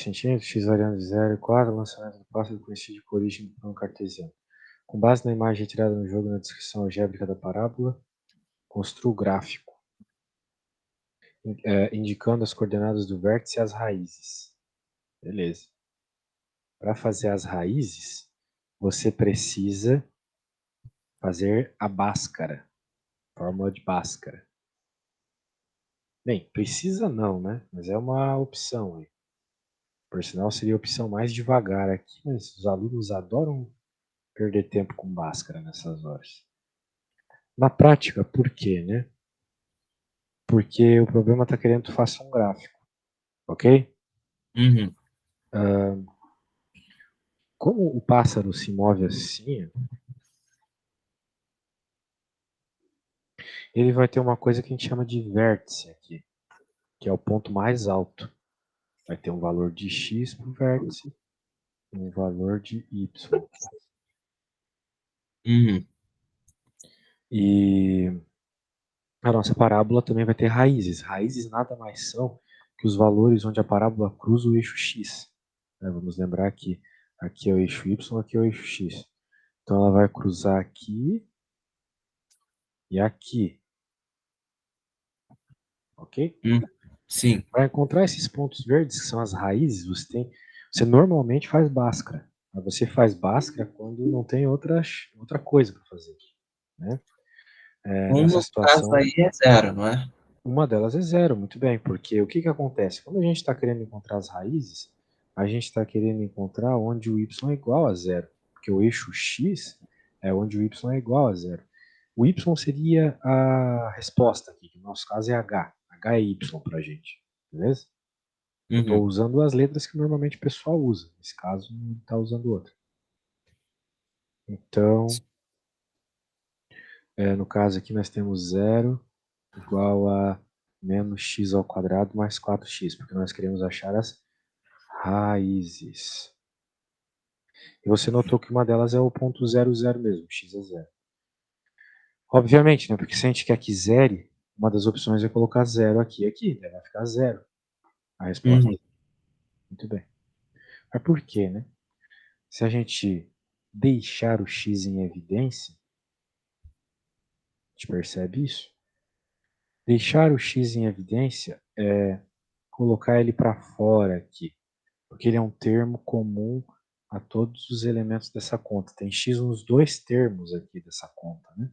centímetros, x variando de 0 e 4, lançamento do pássaro coincide com a origem do plano cartesiano. Com base na imagem retirada no jogo e na descrição algébrica da parábola, construa o gráfico, indicando as coordenadas do vértice e as raízes. Beleza. Para fazer as raízes, você precisa fazer a Bhaskara, fórmula de Bhaskara. Bem, precisa não, né? Mas é uma opção aí. Por sinal, seria a opção mais devagar aqui, mas os alunos adoram perder tempo com Bhaskara nessas horas. Na prática, por quê, né? Porque o problema está querendo que tu faça um gráfico, ok? Uhum. Como o pássaro se move assim, ele vai ter uma coisa que a gente chama de vértice aqui, que é o ponto mais alto. Vai ter um valor de x para o vértice e um valor de y. Uhum. E a nossa parábola também vai ter raízes. Raízes nada mais são que os valores onde a parábola cruza o eixo x. Vamos lembrar que aqui é o eixo y, aqui é o eixo x. Então ela vai cruzar aqui e aqui. Ok? Sim. Para encontrar esses pontos verdes, que são as raízes, você normalmente faz Bhaskara. Mas você faz Bhaskara quando não tem outra coisa para fazer. Né? Nessa No caso situação, aí é 0, não é? uma delas é 0, muito bem, porque o que acontece? Quando a gente está querendo encontrar as raízes, a gente está querendo encontrar onde o y é igual a 0, porque o eixo x é onde o y é igual a 0. O y seria a resposta aqui, que no nosso caso é h. H é y para a gente, beleza? Eu estou Uhum. usando as letras que normalmente o pessoal usa, nesse caso não está usando outra. Então, no caso aqui nós temos 0 igual a menos x ao quadrado mais 4x, porque nós queremos achar as raízes. E você notou que uma delas é o ponto 0, 0 mesmo, x é 0. Obviamente, né, porque se a gente quer que zere, uma das opções é colocar 0 aqui e aqui, daí vai ficar 0 a resposta. Uhum. Muito bem. Mas por quê, né? Se a gente deixar o x em evidência, a gente percebe isso? Deixar o x em evidência é colocar ele para fora aqui, porque ele é um termo comum a todos os elementos dessa conta. Tem x nos dois termos aqui dessa conta, né?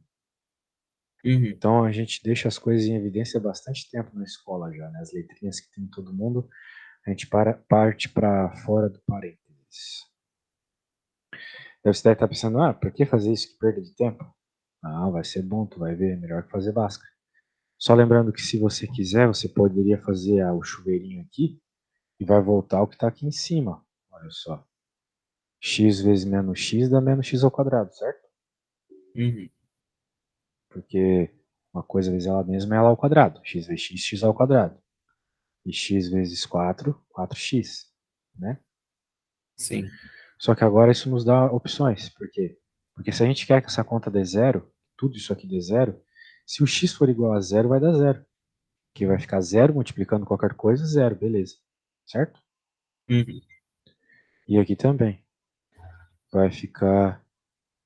Uhum. Então a gente deixa as coisas em evidência há bastante tempo na escola já, né? As letrinhas que tem todo mundo, a gente parte para fora do parênteses. Deve estar pensando, por que fazer isso? Que perda de tempo? Não, vai ser bom, tu vai ver, é melhor que fazer Bhaskara. Só lembrando que se você quiser, você poderia fazer o chuveirinho aqui e vai voltar o que está aqui em cima. Olha só. X vezes menos x dá menos x ao quadrado, certo? Uhum. Porque uma coisa vezes ela mesma é ela ao quadrado. X vezes x, x ao quadrado. E x vezes 4, 4x. Né? Sim. Só que agora isso nos dá opções. Por quê? Porque se a gente quer que essa conta dê zero, tudo isso aqui dê zero, se o x for igual a zero, vai dar zero. Que vai ficar zero multiplicando qualquer coisa, zero, beleza. Certo? Uhum. E aqui também. Vai ficar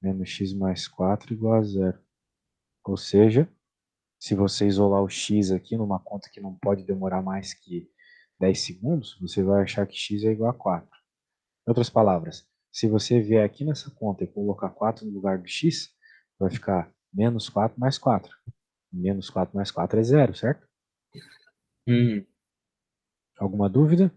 menos x mais 4 igual a zero. Ou seja, se você isolar o x aqui numa conta que não pode demorar mais que 10 segundos, você vai achar que x é igual a 4. Em outras palavras, se você vier aqui nessa conta e colocar 4 no lugar do x, vai ficar menos 4 mais 4. Menos 4 mais 4 é zero, certo? Uhum. Alguma dúvida?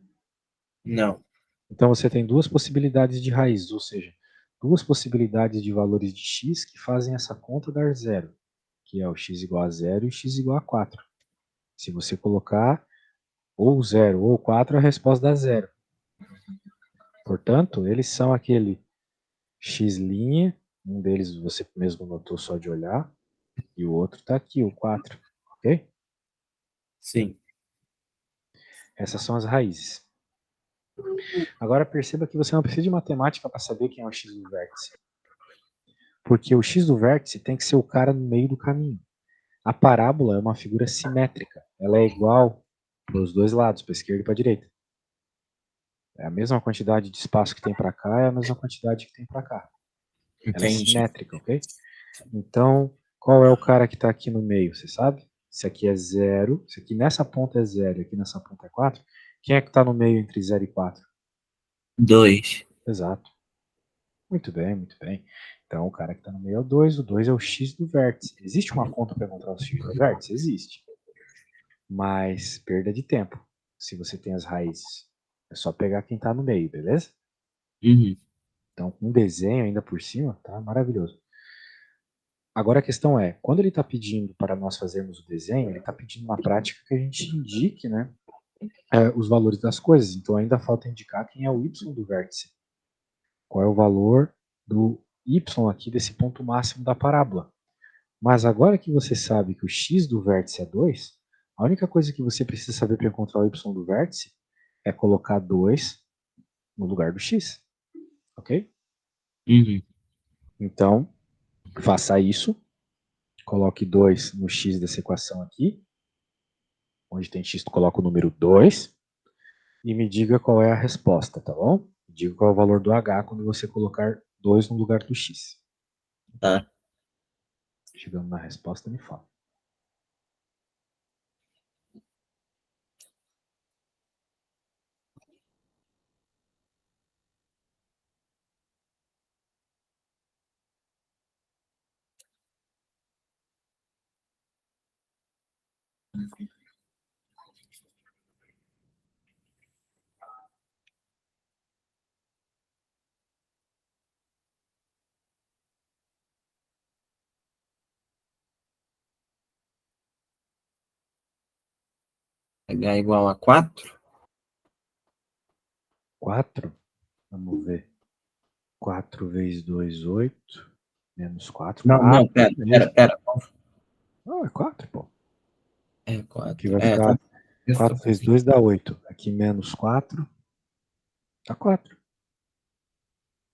Não. Então você tem duas possibilidades de raízes, ou seja, duas possibilidades de valores de x que fazem essa conta dar zero, que é o x igual a zero e o x igual a 4. Se você colocar ou 0 ou 4, a resposta dá zero. Portanto, eles são aquele x', um deles você mesmo notou só de olhar, e o outro está aqui, o 4, ok? Sim. Essas são as raízes. Agora perceba que você não precisa de matemática para saber quem é o x do vértice. Porque o x do vértice tem que ser o cara no meio do caminho. A parábola é uma figura simétrica. Ela é igual para os dois lados, para a esquerda e para a direita. É a mesma quantidade de espaço que tem para cá, é a mesma quantidade que tem para cá. Ela é Entendi. simétrica, ok? Então, qual é o cara que está aqui no meio, você sabe? Esse aqui é 0, esse aqui nessa ponta é 0 e aqui nessa ponta é 4. Quem é que está no meio entre 0 e 4? 2. Exato. Muito bem, muito bem. Então, o cara que está no meio é o 2 é o x do vértice. Existe uma conta para encontrar o x do vértice? Existe. Mas perda de tempo, se você tem as raízes. É só pegar quem está no meio, beleza? Uhum. Então, com um desenho ainda por cima, tá maravilhoso. Agora a questão é, quando ele está pedindo para nós fazermos o desenho, ele está pedindo na prática que a gente indique, né, os valores das coisas. Então ainda falta indicar quem é o y do vértice. Qual é o valor do y aqui desse ponto máximo da parábola. Mas agora que você sabe que o x do vértice é 2, a única coisa que você precisa saber para encontrar o y do vértice é colocar 2 no lugar do x. Ok? Uhum. Então, faça isso. Coloque 2 no x dessa equação aqui. Onde tem x, tu coloca o número 2 e me diga qual é a resposta, tá bom? Me diga qual é o valor do h quando você colocar 2 no lugar do x. Tá. Chegando na resposta, me fala. H igual a 4? 4? Vamos ver. 4 vezes 2, 8. Menos 4, Não, 4 não, pera, mesmo. pera. Não, é 4, pô. É Aqui 4. vai É, tá. ficar 4 vezes 2 dá 8. Aqui menos 4 dá 4.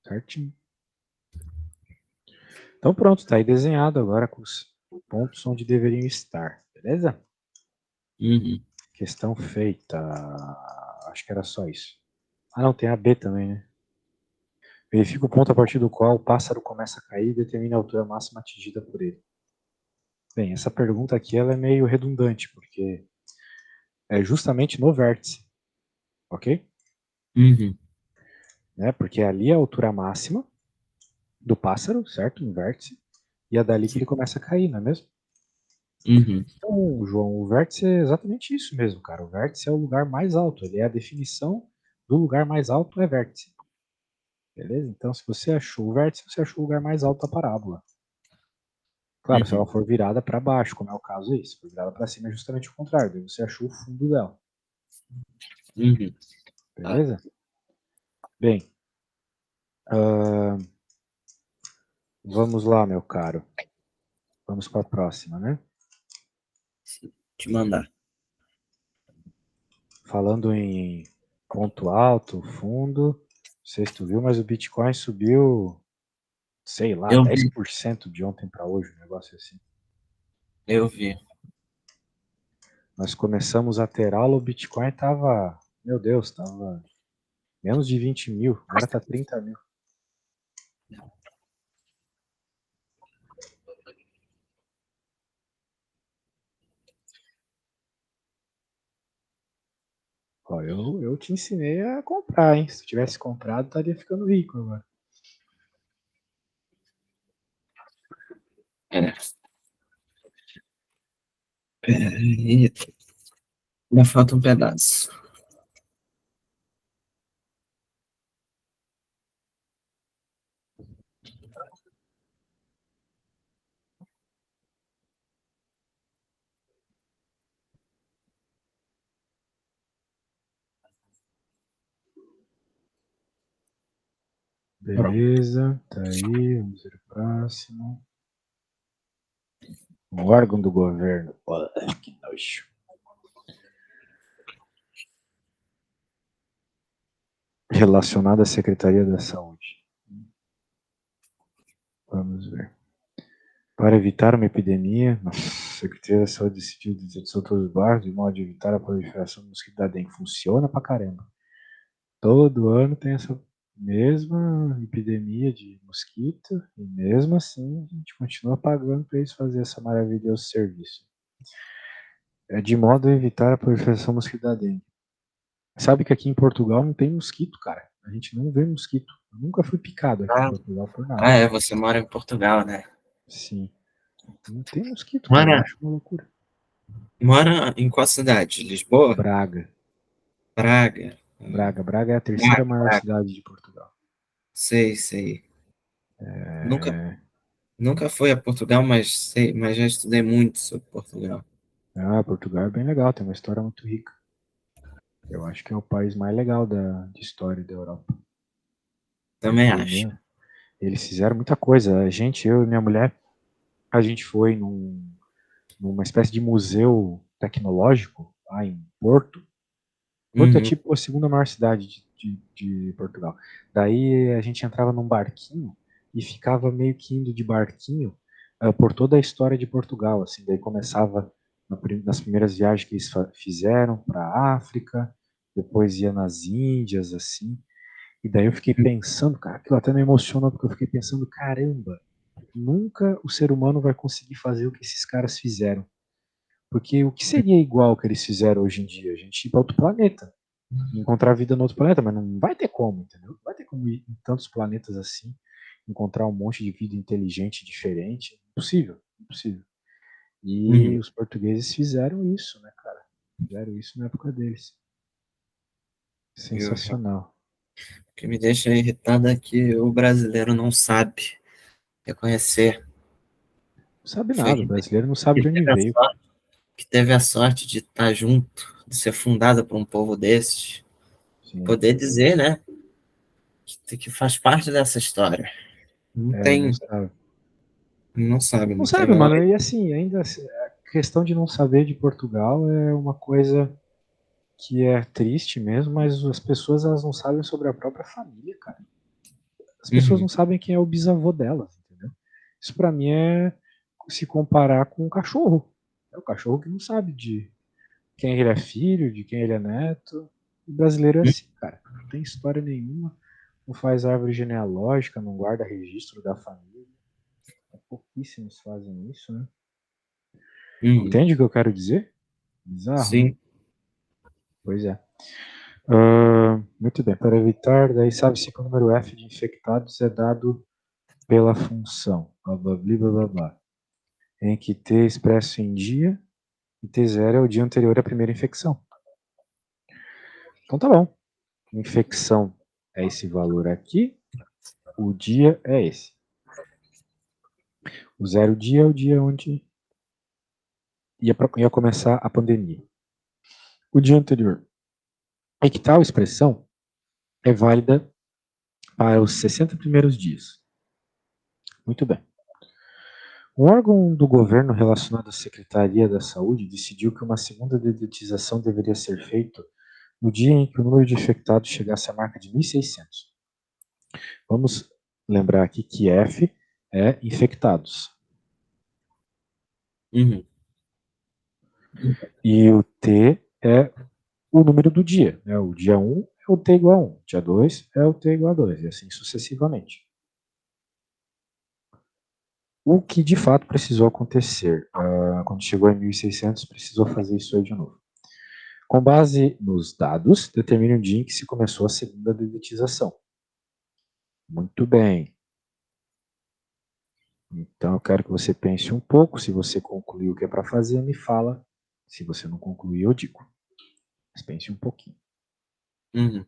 Certinho. Então pronto, está aí desenhado agora com os pontos onde deveriam estar. Beleza? Uhum. Questão feita. Acho que era só isso. Ah, não, tem a B também, né? Verifica o ponto a partir do qual o pássaro começa a cair e determina a altura máxima atingida por ele. Bem, essa pergunta aqui ela é meio redundante, porque é justamente no vértice, ok? Uhum. Né? Porque ali é a altura máxima do pássaro, certo? No vértice. E é dali que ele começa a cair, não é mesmo? Uhum. Então, João, o vértice é exatamente isso mesmo, cara. O vértice é o lugar mais alto. Ele é a definição do lugar mais alto é vértice. Beleza? Então, se você achou o vértice, você achou o lugar mais alto da parábola. Claro, se ela Uhum. for virada para baixo, como é o caso aí, se for virada para cima é justamente o contrário, daí você achou o fundo dela. Uhum. Beleza? Bem, vamos lá, meu caro. Vamos para a próxima, né? Te mandar. Falando em ponto alto, fundo, não sei se tu viu, mas o Bitcoin subiu, sei lá, Eu vi, 10% de ontem para hoje, um negócio assim. eu vi. Nós começamos a ter aula, o Bitcoin tava, meu Deus, tava menos de 20 mil, agora tá 30 mil. Ó, eu te ensinei a comprar, hein? Se tu tivesse comprado, estaria ficando rico agora. É. Peraí. Ainda falta um pedaço. Pronto. Beleza, tá aí, vamos ver o próximo. Um órgão do governo. Que nojo. Relacionado à Secretaria da Saúde. Vamos ver. Para evitar uma epidemia, a Secretaria da Saúde decidiu desinfetar todos os bairros de modo de evitar a proliferação do mosquito da dengue. Funciona pra caramba. Todo ano tem essa mesma epidemia de mosquito e mesmo assim a gente continua pagando para eles fazer essa maravilhoso serviço. É de modo a evitar a proliferação mosquito da dengue. Sabe que aqui em Portugal não tem mosquito, cara. A gente não vê mosquito. Eu nunca fui picado aqui em Ah, Portugal por nada. ah, é, você mora em Portugal, né? Sim. Não tem mosquito, cara. Eu Mora, acho uma loucura. mora em qual cidade? Lisboa? Braga. Praga? Braga é a terceira Braga, maior Braga. cidade de Portugal. Sei, sei. Nunca, É... nunca fui a Portugal, mas sei, mas já estudei muito sobre Portugal. Ah, Portugal é bem legal, tem uma história muito rica. Eu acho que é o país mais legal de história da Europa. Também Porque, acho. meu, eles fizeram muita coisa. A gente, eu e minha mulher, a gente foi numa espécie de museu tecnológico lá em Porto. Porto é Uhum, tipo a segunda maior cidade de Portugal. Daí a gente entrava num barquinho e ficava meio que indo de barquinho por toda a história de Portugal. Assim, daí começava nas primeiras viagens que eles fizeram para a África, depois ia nas Índias, assim. E daí eu fiquei pensando, cara, aquilo até me emocionou, porque eu fiquei pensando, caramba, nunca o ser humano vai conseguir fazer o que esses caras fizeram. Porque o que seria igual ao que eles fizeram hoje em dia? A gente ir para outro planeta, encontrar vida no outro planeta, mas não vai ter como, entendeu? Não vai ter como ir em tantos planetas assim, encontrar um monte de vida inteligente diferente. Impossível, impossível. E uhum. os portugueses fizeram isso, né, cara? Fizeram isso na época deles. Eu, Sensacional. o que me deixa irritado é que o brasileiro não sabe reconhecer Não sabe foi nada, o brasileiro não sabe que de onde teve a veio. sorte, que teve a sorte de estar junto, de ser fundada por um povo desses, e Sim. poder dizer, né, que faz parte dessa história. Não É, não tem, sabe. não sabe, Não não tem a sabe, menor. mano. E assim, ainda a questão de não saber de Portugal é uma coisa que é triste mesmo, mas as pessoas elas não sabem sobre a própria família, cara. As pessoas Uhum, não sabem quem é o bisavô delas, entendeu? Isso pra mim é se comparar com um cachorro. É o cachorro que não sabe de quem ele é filho, de quem ele é neto. O brasileiro é assim, cara. Não tem história nenhuma, não faz árvore genealógica, não guarda registro da família. Pouquíssimos fazem isso, né? uhum, Entende o que eu quero dizer? Bizarro, né? sim, Pois é. Muito bem. Para evitar, daí sabe-se que o número F de infectados é dado pela função, blá blá blá blá blá, em que T expresso em dia e T0 é o dia anterior à primeira infecção. Então tá bom. Infecção é esse valor aqui, o dia é esse. O zero dia é o dia onde ia começar a pandemia. O dia anterior. E que tal expressão é válida para os 60 primeiros dias. Muito bem. Um órgão do governo relacionado à Secretaria da Saúde decidiu que uma segunda dedetização deveria ser feita no dia em que o número de infectados chegasse à marca de 1.600. Vamos lembrar aqui que F é infectados uhum, e o T é o número do dia. Né? O dia 1 é o T igual a 1, dia 2 é o T igual a 2, e assim sucessivamente. O que de fato precisou acontecer? Quando chegou em 1.600, precisou fazer isso aí de novo. Com base nos dados, determine o dia em que se começou a segunda dedetização. Muito bem. Então eu quero que você pense um pouco. Se você concluiu o que é para fazer, me fala. Se você não concluiu, eu digo. Mas pense um pouquinho. uhum.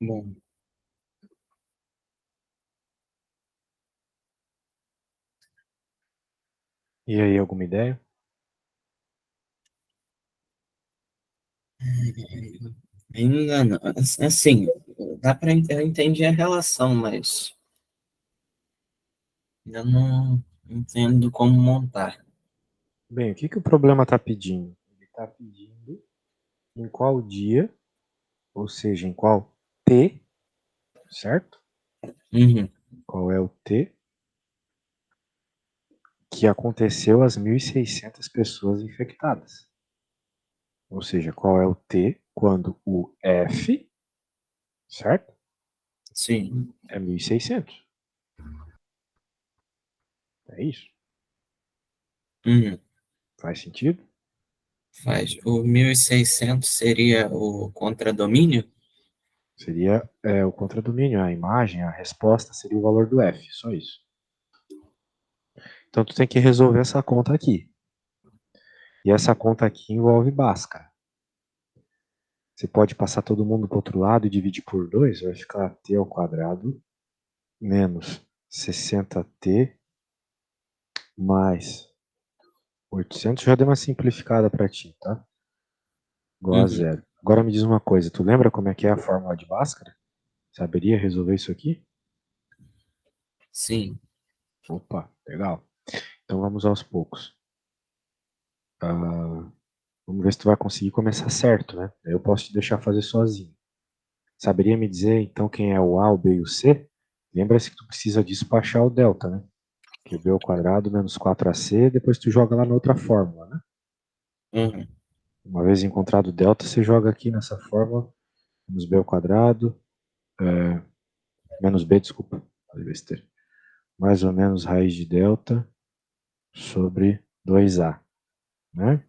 Bom, E aí, alguma ideia? ainda não. Assim, dá para eu entendi a relação, mas ainda não entendo como montar. Bem, o que que o problema está pedindo? Ele está pedindo em qual dia, ou seja, em qual T, certo? Uhum, Qual é o T que aconteceu as 1.600 pessoas infectadas? Ou seja, qual é o T quando o F, certo? sim. É 1.600. É isso? Uhum, Faz sentido? faz. O 1.600 seria o contradomínio? Seria o contradomínio, a imagem, a resposta seria o valor do F, só isso. Então tu tem que resolver essa conta aqui. E essa conta aqui envolve Bhaskara. Você pode passar todo mundo para o outro lado e dividir por 2, vai ficar t ao quadrado menos 60t mais 800. Já deu uma simplificada para ti, tá? Igual a Uhum, zero. Agora me diz uma coisa, tu lembra como é que é a fórmula de Bhaskara? Saberia resolver isso aqui? sim. Opa, legal. Então vamos aos poucos. Ah, vamos ver se tu vai conseguir começar certo, né? Eu posso te deixar fazer sozinho. Saberia me dizer, então, quem é o A, o B e o C? Lembra-se que tu precisa disso para achar o delta, né? Que é B ao quadrado menos 4AC, depois tu joga lá na outra fórmula, né? Uhum, Uma vez encontrado o delta, você joga aqui nessa fórmula, menos B ao quadrado, menos B, desculpa, falei besteira. Mais ou menos raiz de delta sobre 2A, né?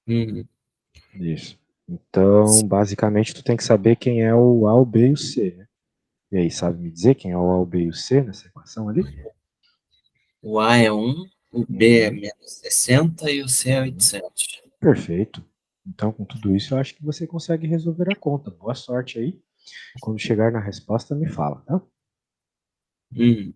uhum. Isso. Então, basicamente, tu tem que saber quem é o A, o B e o C, né? E aí, sabe me dizer quem é o A, o B e o C nessa equação ali? O A é 1, o B é Uhum, menos 60 e o C é uhum. 800. Perfeito. Então, com tudo isso, eu acho que você consegue resolver a conta. Boa sorte aí. Quando chegar na resposta, me fala, tá? Uhum.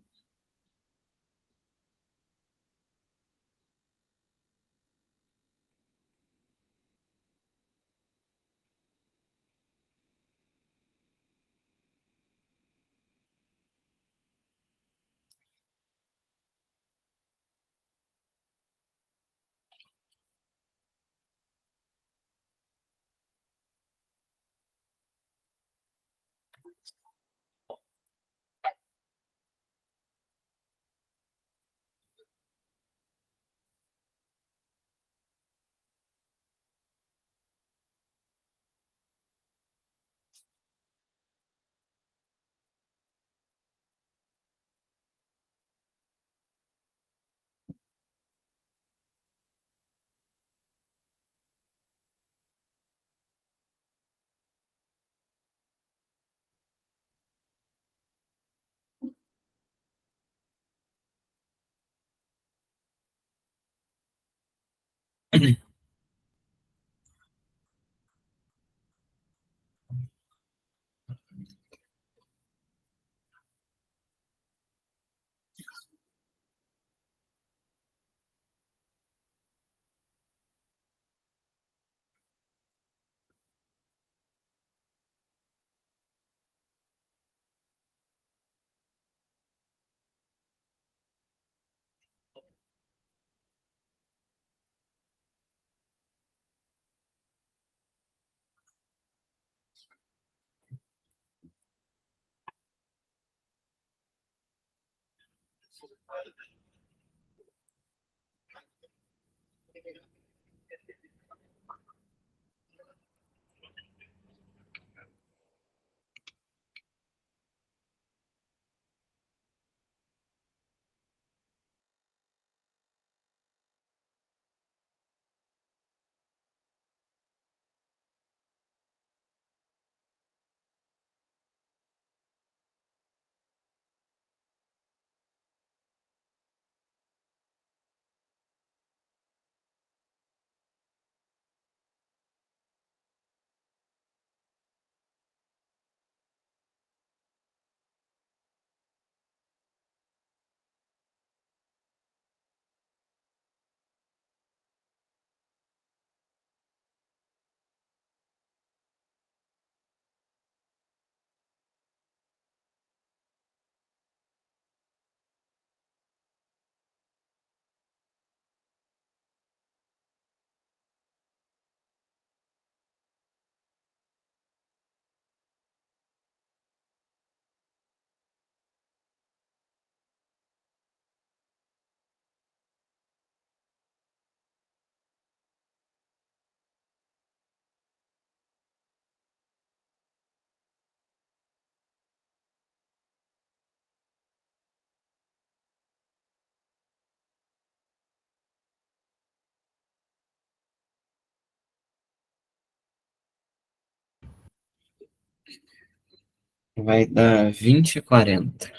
Vai dar 20 e 40.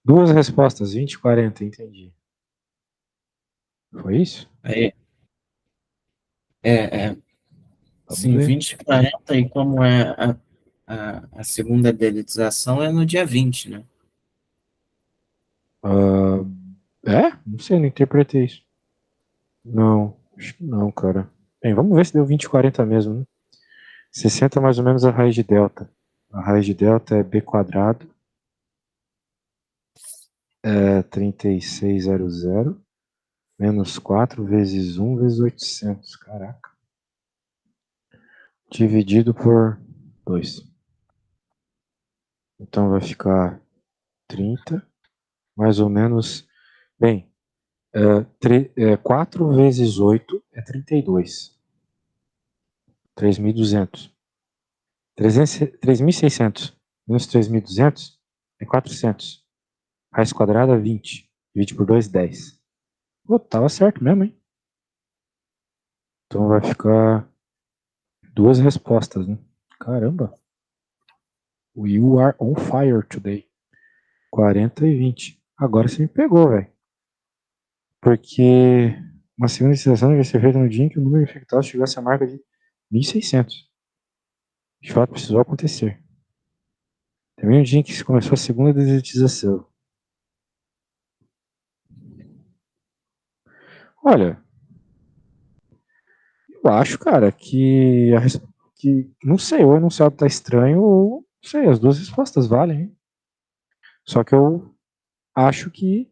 Duas respostas, 20 e 40, entendi. Foi isso? Aí, é, Vamos sim, ver. 20 e 40, e como é a segunda deletização é no dia 20, né? Ah, Não sei, não interpretei isso. Não, acho que não, cara. Bem, vamos ver se deu 20 e 40 mesmo, né? 60 é mais ou menos a raiz de delta. A raiz de delta é b quadrado, é 3600, menos 4 vezes 1 vezes 800. Caraca. Dividido por 2. Então vai ficar 30, mais ou menos. Bem, 4 vezes 8 é 32. 3.200. 3.600 menos 3.200 é 400. Raiz quadrada, 20. Divide por 2, 10. Pô, tava certo mesmo, hein? Então vai ficar duas respostas, né? Caramba. You are on fire today. 40 e 20. Agora você me pegou, velho. Porque uma segunda licitação vai ser feita no dia em que o número de infectados chegasse à marca de 1.600. De fato, precisou acontecer. Também no dia em que se começou a segunda desetização. Olha, eu acho, cara, que não sei, ou o enunciado tá estranho, ou não sei, as duas respostas valem, hein? Só que eu acho que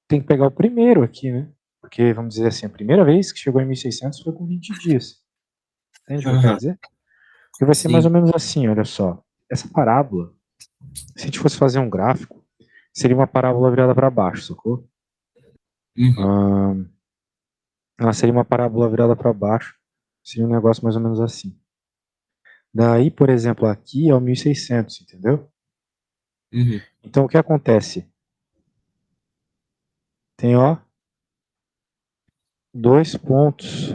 tem que pegar o primeiro aqui, né? Porque, vamos dizer assim, a primeira vez que chegou em 1.600 foi com 20 dias. Entende o que eu quero Aham, dizer? Porque vai ser mais ou sim. menos assim, olha só. Essa parábola, se a gente fosse fazer um gráfico, seria uma parábola virada para baixo, sacou? Uhum, Ahn, Ela seria uma parábola virada para baixo, seria um negócio mais ou menos assim. Daí, por exemplo, aqui é o 1.600, entendeu? uhum, Então, o que acontece? Tem, ó, dois pontos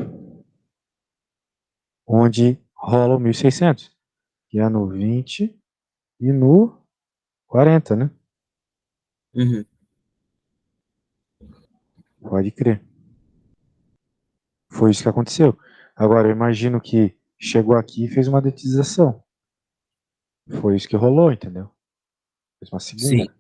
onde rola o 1.600, que é no 20 e no 40, né? uhum. Pode crer. Foi isso que aconteceu. Agora, eu imagino que chegou aqui e fez uma detização. Foi isso que rolou, entendeu? Fez uma Sim. segunda.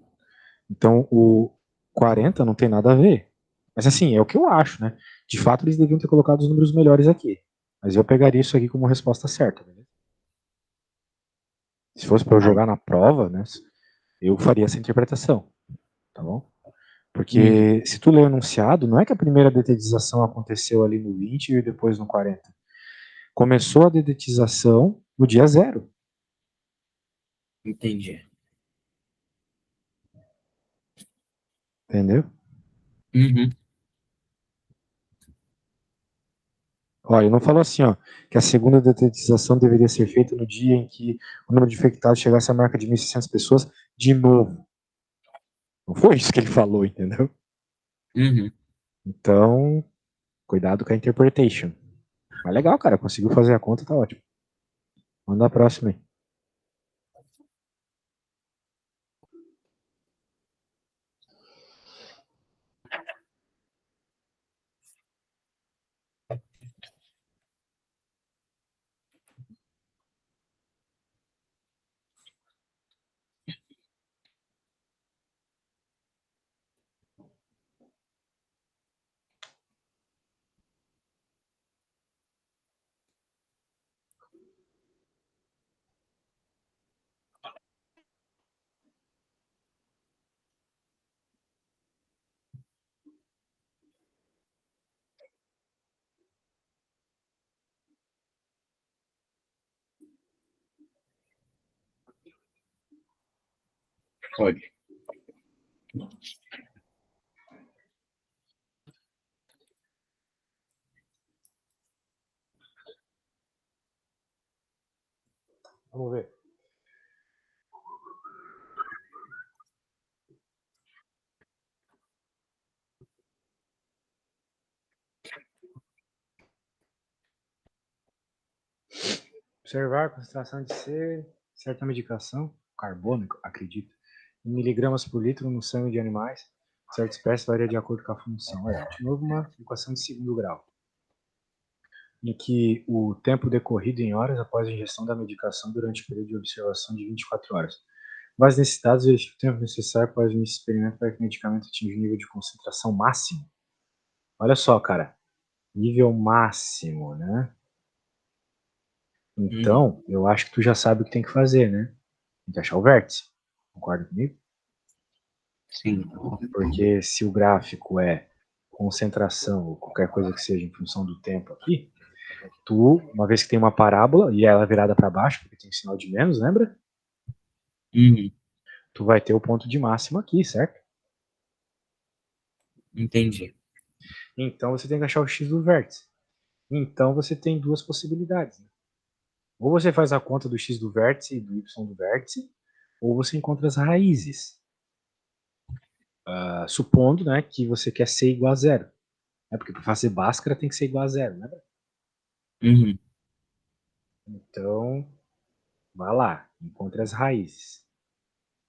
Então, o 40 não tem nada a ver. Mas assim, é o que eu acho, né? De fato, eles deviam ter colocado os números melhores aqui. Mas eu pegaria isso aqui como resposta certa, beleza? Se fosse para eu Aí, jogar na prova, né? Eu faria essa interpretação, tá bom? Porque se tu lê o enunciado, não é que a primeira dedetização aconteceu ali no 20 e depois no 40. Começou a dedetização no dia 0. Entendi. Entendeu? Uhum. Ó, ele não falou assim, ó, que a segunda dedetização deveria ser feita no dia em que o número de infectados chegasse à marca de 1.600 pessoas de novo. Não foi isso que ele falou, entendeu? Uhum. Então, cuidado com a interpretation. Mas legal, cara, conseguiu fazer a conta, tá ótimo. Manda a próxima aí. Pode. Vamos ver. Observar a concentração de certa medicação, carbono, acredito, em miligramas por litro no sangue de animais. Certa espécie varia de acordo com a função. Olha, de novo, uma equação de segundo grau, em que o tempo decorrido em horas após a ingestão da medicação durante o período de observação de 24 horas. Mas nesses dados, verifique o tempo necessário para o início do experimento para que o medicamento atinja o nível de concentração máximo. Olha só, cara, nível máximo, né? Uhum. Então, eu acho que tu já sabe o que tem que fazer, né? Tem que achar o vértice. Concorda comigo? Sim. Porque se o gráfico é concentração ou qualquer coisa que seja em função do tempo aqui, tu, uma vez que tem uma parábola e ela é virada para baixo, porque tem um sinal de menos, lembra? Uhum. Tu vai ter o ponto de máximo aqui, certo? Entendi. Então você tem que achar o x do vértice. Então você tem duas possibilidades. Né? Ou você faz a conta do x do vértice e do y do vértice, ou você encontra as raízes. Supondo, né, que você quer ser igual a zero. Né? Porque para fazer Bhaskara tem que ser igual a zero, né? Uhum. Então, vá lá, encontre as raízes,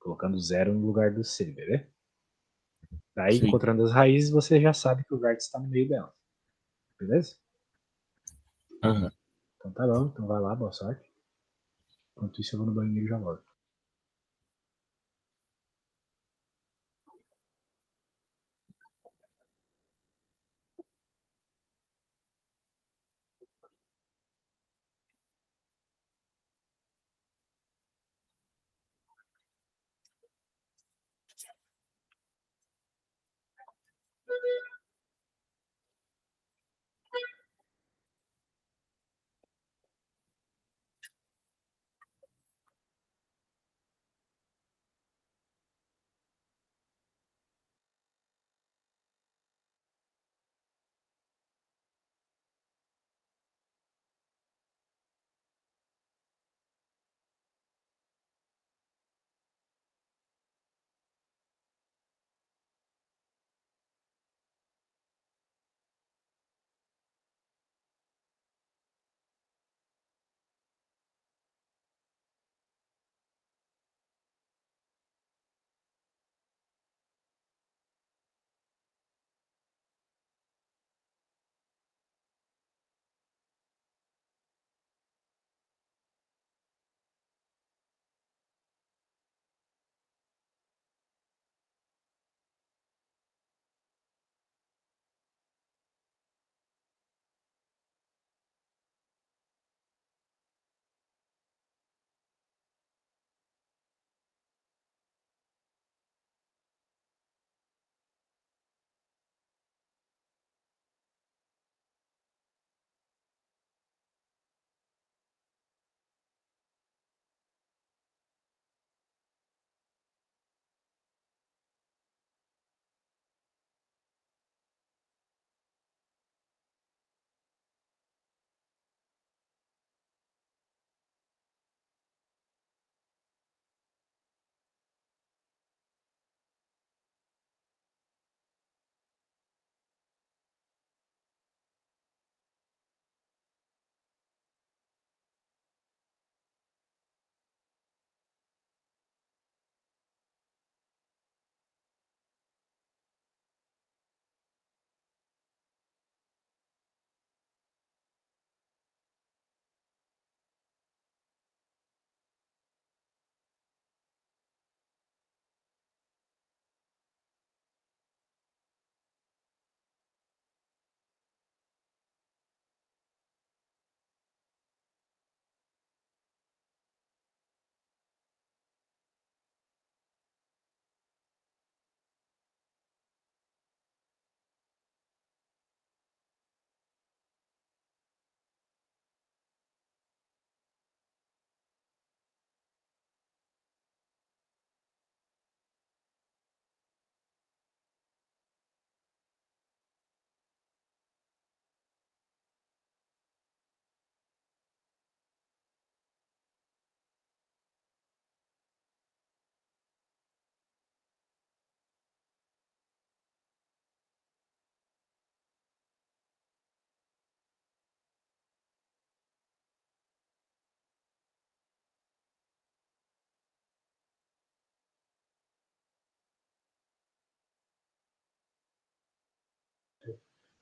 colocando zero no lugar do c, beleza? Daí, Sim. encontrando as raízes, você já sabe que o vértice está no meio delas, beleza? Aham. Então tá bom, então vai lá, boa sorte. Enquanto isso, eu vou no banheiro e já volto.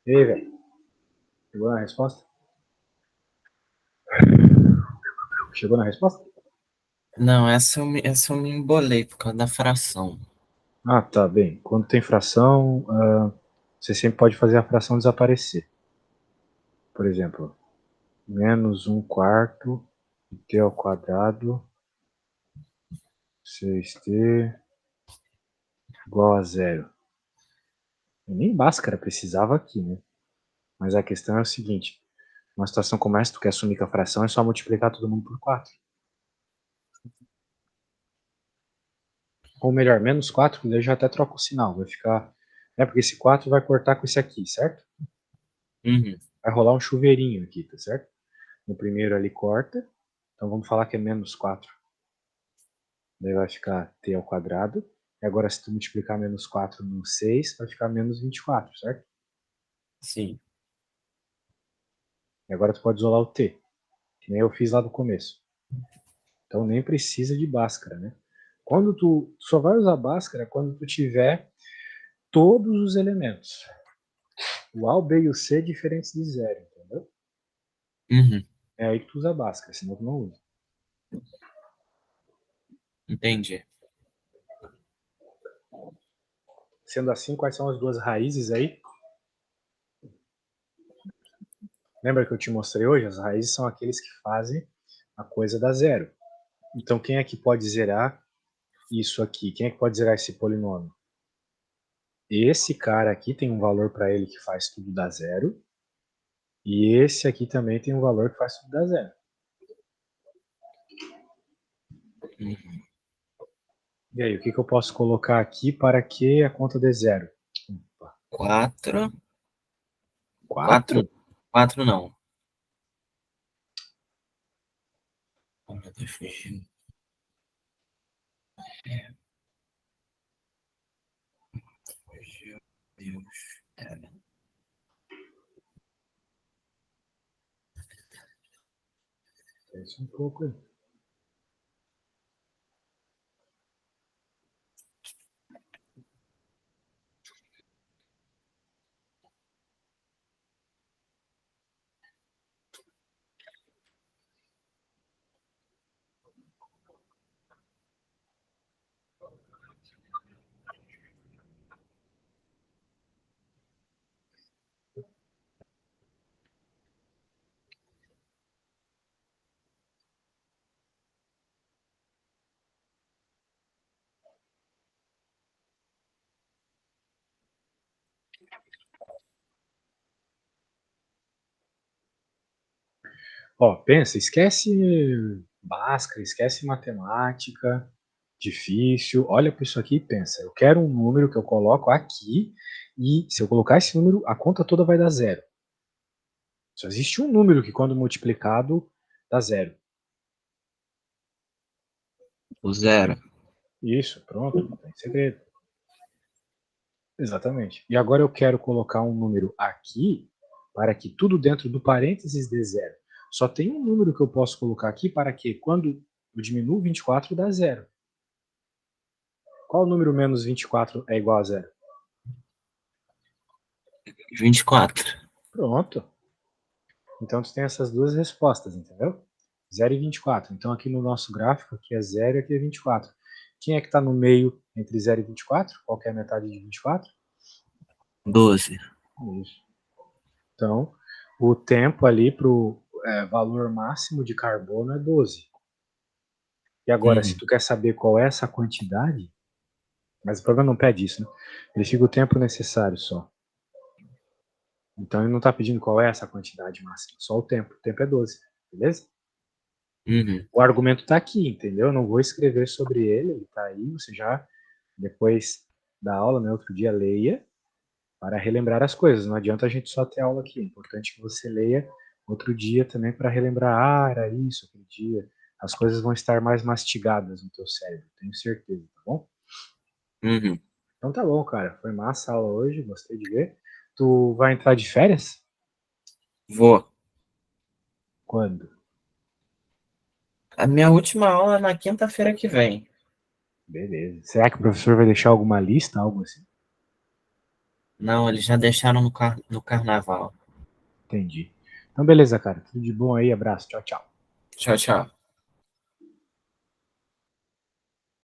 E aí, velho? Chegou na resposta? Chegou na resposta? Não, essa eu me embolei por causa da fração. Ah, tá bem. Quando tem fração, você sempre pode fazer a fração desaparecer. Por exemplo, menos 1/4 de t ao quadrado 6t igual a zero. E nem Bhaskara precisava aqui, né? Mas a questão é o seguinte, uma situação como essa, tu quer assumir que a fração é só multiplicar todo mundo por 4. Ou melhor, menos 4, que daí eu já até troco o sinal. Vai ficar... Porque esse 4 vai cortar com esse aqui, certo? Uhum. Vai rolar um chuveirinho aqui, tá certo? No primeiro ali corta, então vamos falar que é menos 4. Daí vai ficar t ao quadrado. E agora se tu multiplicar menos 4 no 6, vai ficar menos 24, certo? Sim. E agora tu pode isolar o t, que nem eu fiz lá no começo. Então nem precisa de Bhaskara, né? Quando tu só vai usar Bhaskara quando tu tiver todos os elementos. O A, o B e o C diferentes de zero, entendeu? Uhum. É aí que tu usa Bhaskara, senão tu não usa. Entendi. Sendo assim, quais são as duas raízes aí? Lembra que eu te mostrei hoje? As raízes são aqueles que fazem a coisa dar zero. Então quem é que pode zerar isso aqui? Quem é que pode zerar esse polinômio? Esse cara aqui tem um valor para ele que faz tudo dar zero. E esse aqui também tem um valor que faz tudo dar zero. Uhum. E aí, o que eu posso colocar aqui para que a conta dê zero? 4. 4? 4. 4 não. Oh, meu Deus, fugiu. Fugiu. Deus. Pensa um pouco aí. Ó, pensa, esquece Bhaskara, esquece matemática, difícil. Olha para isso aqui e pensa. Eu quero um número que eu coloco aqui e se eu colocar esse número, a conta toda vai dar zero. Só existe um número que quando multiplicado dá zero. O 0. Isso, pronto, não tem segredo. Exatamente. E agora eu quero colocar um número aqui para que tudo dentro do parênteses dê zero. Só tem um número que eu posso colocar aqui para que quando eu diminuo 24 dá zero. Qual número menos 24 é igual a zero? 24. Pronto. Então tu tem essas duas respostas, entendeu? 0 e 24. Então aqui no nosso gráfico, aqui é 0 e aqui é 24. Quem é que está no meio entre 0 e 24? Qual que é a metade de 24? 12. Isso. Então, o tempo ali para o valor máximo de carbono é 12. E agora, se Uhum. tu quer saber qual é essa quantidade, mas o programa não pede isso, né? Ele fica o tempo necessário só. Então ele não está pedindo qual é essa quantidade máxima, só o tempo. O tempo é 12, beleza? Uhum. O argumento está aqui, entendeu? Eu não vou escrever sobre ele, ele está aí, você já, depois da aula, né, outro dia, leia para relembrar as coisas. Não adianta a gente só ter aula aqui, é importante que você leia outro dia também para relembrar, era isso, aquele dia. As coisas vão estar mais mastigadas no teu cérebro, tenho certeza, tá bom? Uhum. Então tá bom, cara. Foi massa a aula hoje, gostei de ver. Tu vai entrar de férias? Vou. Quando? A minha última aula é na quinta-feira que vem. Beleza. Será que o professor vai deixar alguma lista, algo assim? Não, eles já deixaram no carnaval. Entendi. Então, beleza, cara. Tudo de bom aí. Abraço. Tchau, tchau. Tchau, tchau.